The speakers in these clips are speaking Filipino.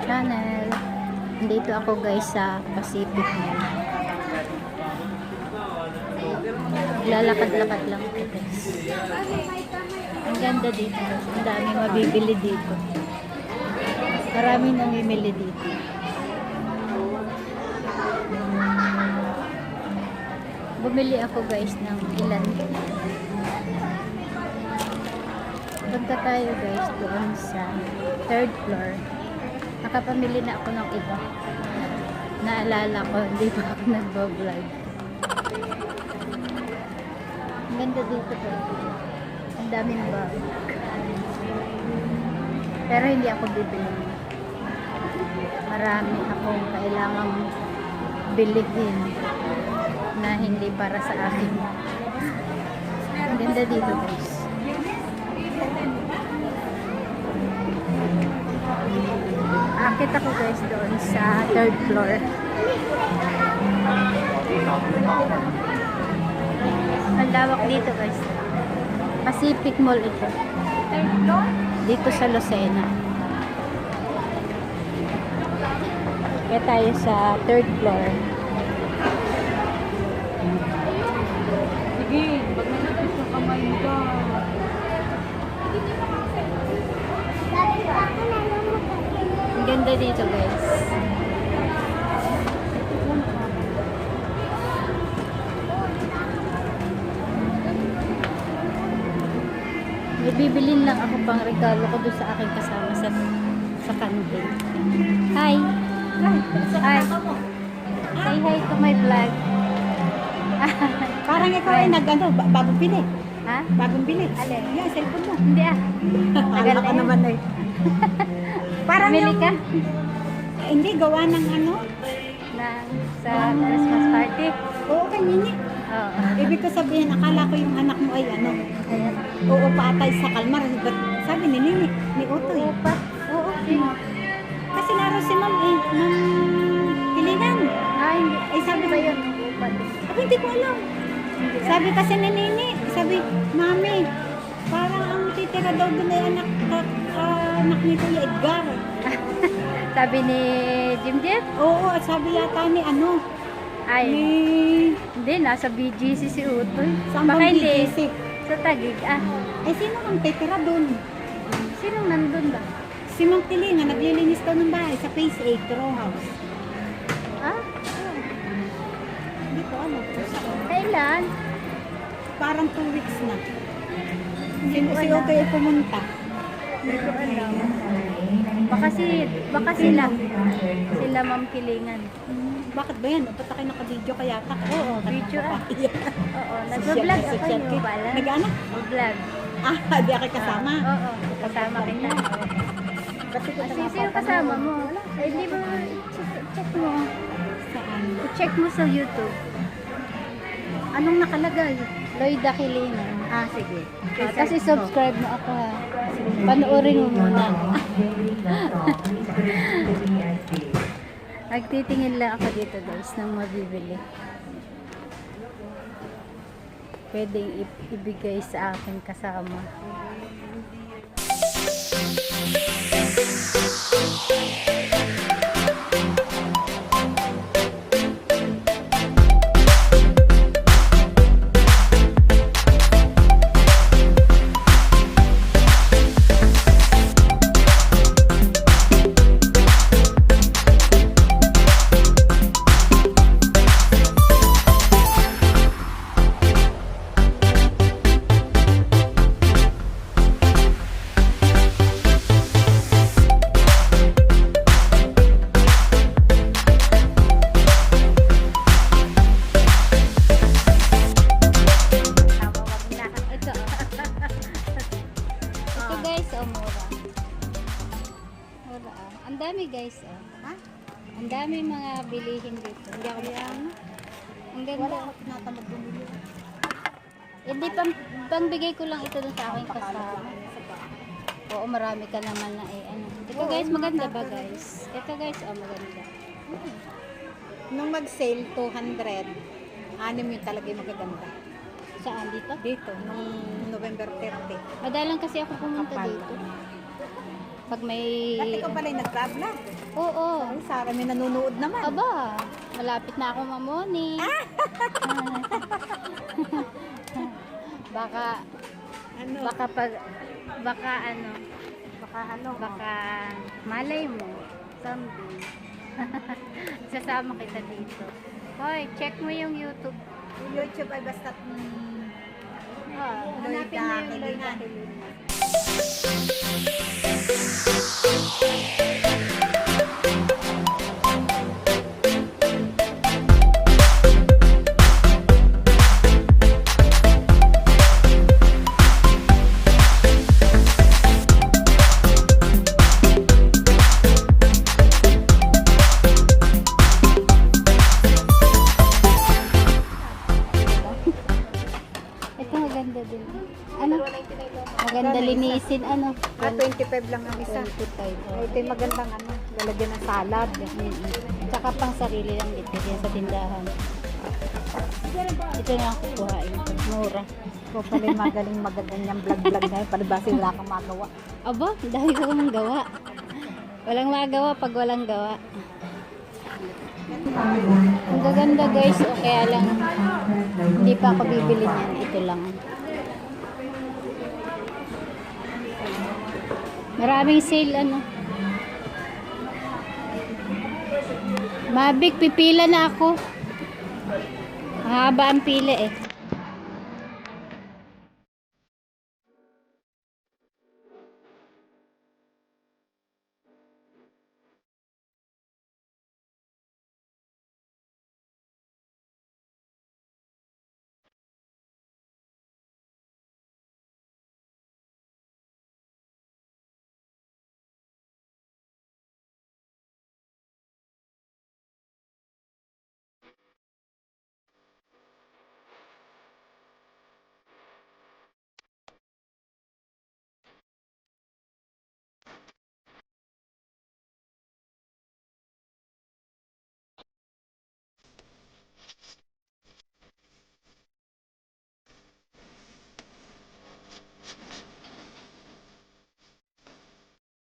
channel. Dito ako guys sa Pacific Mall. Lalakad-lakad lang ako guys. Ang ganda dito. Ang dami mabibili dito. Maraming namimili dito. Bumili ako guys ng ilan. Punta tayo guys doon sa 3rd floor. Nakapamili na ako ng iba. Naalala ko, hindi pa ako nagbo-vlog. Ang ganda dito guys. Ang daming bag. Pero hindi ako bibili. Marami akong kailangang bilhin na hindi para sa akin. Ang ganda dito guys. Akit ako guys doon sa 3rd floor. Ang lawak dito guys. Pacific Mall ito. 3rd floor? Dito sa Lucena. Kaya tayo sa 3rd floor. Sige, pag nalagay sa kamay mo ka. Ang ganda dito guys. May bibilin lang ako pang regalo ko doon sa aking kasama sa kantin. Hi! Hi! Say hi to my vlog. Parang ikaw ay nag-ano, bagong bili. Ha? Bagong bili. Alin? Yan, cellphone mo. Hindi ah. Akala ka naman eh. Parang Bili ka? Hindi, gawa ng ano. Sa Christmas party? Oo, kanini. Oo. Ibig ko sabihin, akala ko yung anak mo ay ano. Ayan. Oo, patay sa kalmar. But, sabi ni Nini, ni Utoy. Opa. Oo, kasi laro si Ma'am eh. Ma'am Pilingan. Ay, hindi. Ay, sabi Ba yun? Opa. Ako hindi ko alam. Sabi kasi ni Nini, sabi, Mami, parang ang titira daw doon ay anak ni Kuya Edgar. Sabi ni Jim Jeff? Oo, at sabi yata ni ano, Ay, ni... hindi. Nasa BGC si Utoy. Saan Baka bang hindi. BGC? Sa Taguig. Ah, Ay, sino ang titira doon? sinong nandun ba? Si Ma'am Pilingan, naglilinis daw ng bahay sa Phase 8 row house. Ah? Hindi ko alam. Kailan? Parang 2 weeks na. Hindi ko Si alam. Utoy ay pumunta. Hindi ko alam. Baka sila Ma'am Kilingan. Bakit ba yan? Ba't ako naka-video kaya tak? Oo, video ah. Oo, nag-vlog ako Social yung kid. pala. Nag-ano? Vlog. Ah, di ako kasama. Oo, kasama kita. Kasi ko Sino kasama mo? Eh, di ba, check mo. Saan? I-check mo sa YouTube. Anong nakalagay? Lloyda Kilingan. Ah, sige. Kasi subscribe mo ako ha. Panoorin mo muna. Nagtitingin lang ako dito guys ng mabibili. Pwedeng ibigay sa akin kasama. Ito guys, oh, mura. Mura ah. Ang dami guys, oh. Ha? Ang dami mga bilihin dito. Hindi ako yan. Ang Wala ganda. ako tinatamad bumili. Hindi, pangbigay ko lang ito dun sa aking kasama. Oo, marami ka naman na eh. Ano. Ito guys, maganda ba guys? Ito guys, oh, maganda. Nung mag-sale, 200. Anim yung talaga yung magaganda. Saan dito? Dito, nung November 30. Madalang kasi ako pumunta Kapal. dito. Pag may... Dati ka pala yung nagka-vlog. Oo. Ay, Sarah, may nanonood naman. Aba, malapit na ako mamoni. baka, Ano? baka pag, baka ano, Baka baka malay mo, someday. Sasama kita dito. Hoy, check mo yung YouTube. Yung YouTube ay basta Hanapin mo yung Lloyda Hilingan. Hilingan. Ito maganda din. Ano? Maganda linisin. Ano? 25 lang ang isa. 25. Ay, ito yung magandang ano, lalagyan ng salad. Tsaka pang sarili lang dito yan sa tindahan. Ito na ang kukuhain. Mura. Ikaw pala yung magaling magaganyang vlog-vlog na yun. Palibasi wala kang magawa. Aba, dahil ko mang gawa. Walang magawa pag walang gawa. Ang gaganda guys, o kaya lang hindi pa ako bibili niyan. Ito lang. Maraming sale ano. Mabik, pipila na ako. Mahaba ang pila eh.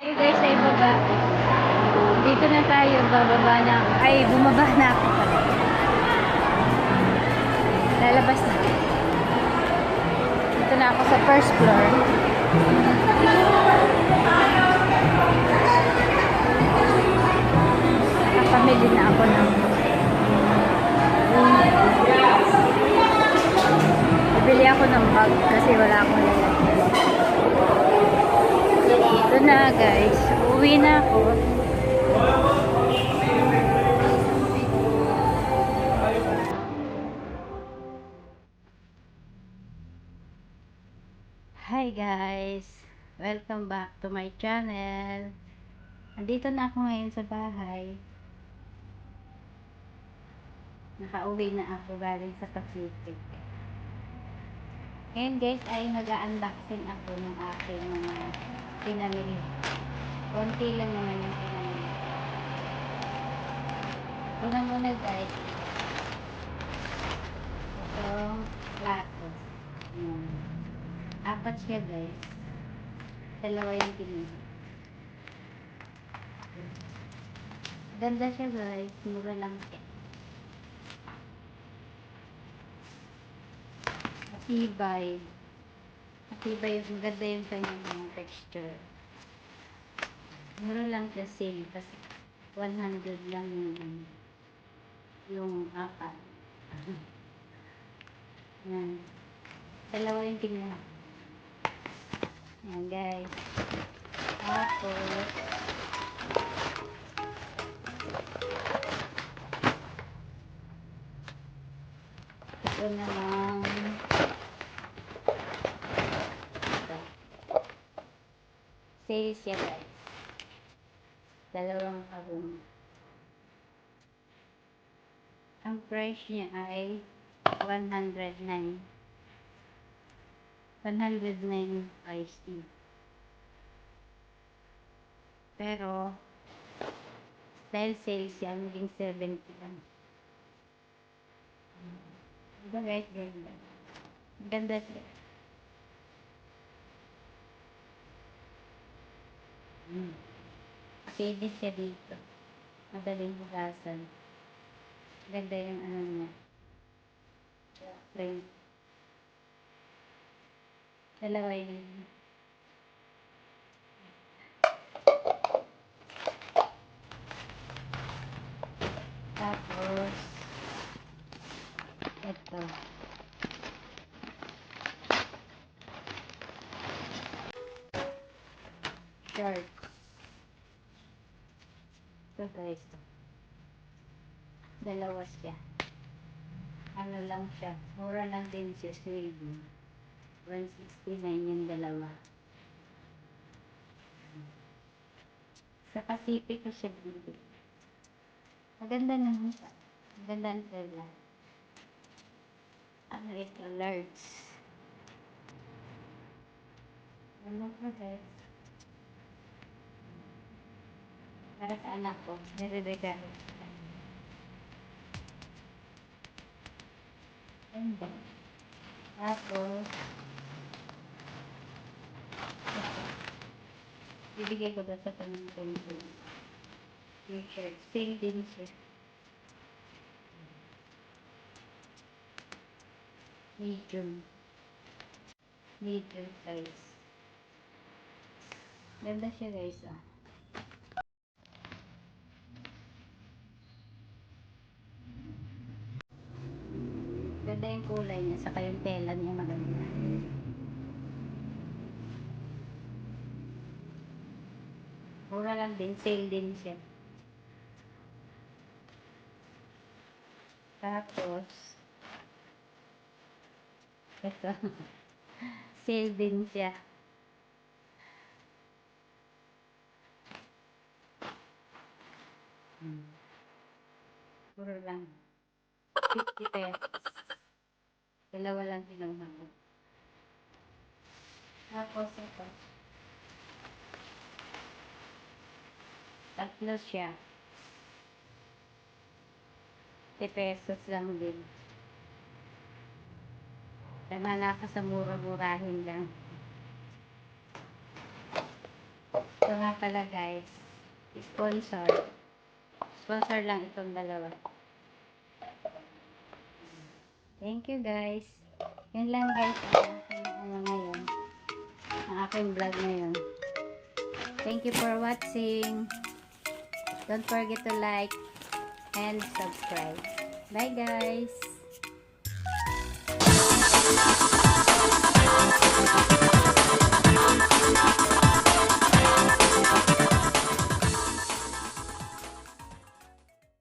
Hey guys, ay baba. Dito na tayo, bababa na. Ay, bumaba na ako pala. Lalabas na. Dito na ako sa first floor. Nakapamili na ako ng bibili ako ng bag kasi wala akong lalagyan. Ito na guys, uwi na ako. Hi guys, welcome back to my channel. Andito na ako ngayon sa bahay. Nakauwi na ako galing sa Pacific. Ngayon guys ay mag-unboxing ako ng aking mga pinamili. Konti lang naman yung pinamili. Muna guys. Itong plato. Apat siya guys. Dalawa yung pinili. Ganda siya guys. Mura lang siya. Matibay. Matibay yung ganda yung kanyang texture. Mura lang siya sale kasi 100 lang yung apat. Yan. Dalawa yung tingnan. Yan guys. Tapos ito naman ito. Sale siya guys. Dalawang karong. Ang price niya ay 109. 109 price niya. Pero dahil sale siya, maging 70 lang. Diba guys, ganda. Ganda siya. Pwede siya dito. Madaling hugasan. Ganda yung ano niya. Frame. Dalawa yun. Tapos, ito. Short. Ito guys. Dalawa siya. Ano lang siya. Mura lang din siya. Sweden. 169 yung dalawa. Sa Pacific ko siya bili. Maganda naman siya. Maganda ang tela. Ano ito? Large. Ano pa guys? Para sa anak ko. Nire-regalo. Ganda. Tapos, bibigay ko doon sa tanong t-shirt. Same din siya. Medium. Medium size. Ganda siya guys. Ah. Ganda yung kulay niya. Saka yung tela niya maganda. Mura lang din. Sale din siya. Tapos, ito. Sale din siya. Mura lang. 50 pesos. Dalawa lang kinuha ko. Tapos ito. Tatlo siya. 50 pesos lang din. Tama ka sa mura-murahin lang. Ito nga pala guys. Sponsor. Sponsor lang itong dalawa. Thank you guys. Yun lang guys ang aking ano ngayon. Ang aking vlog ngayon. Thank you for watching. Don't forget to like and subscribe. Bye guys.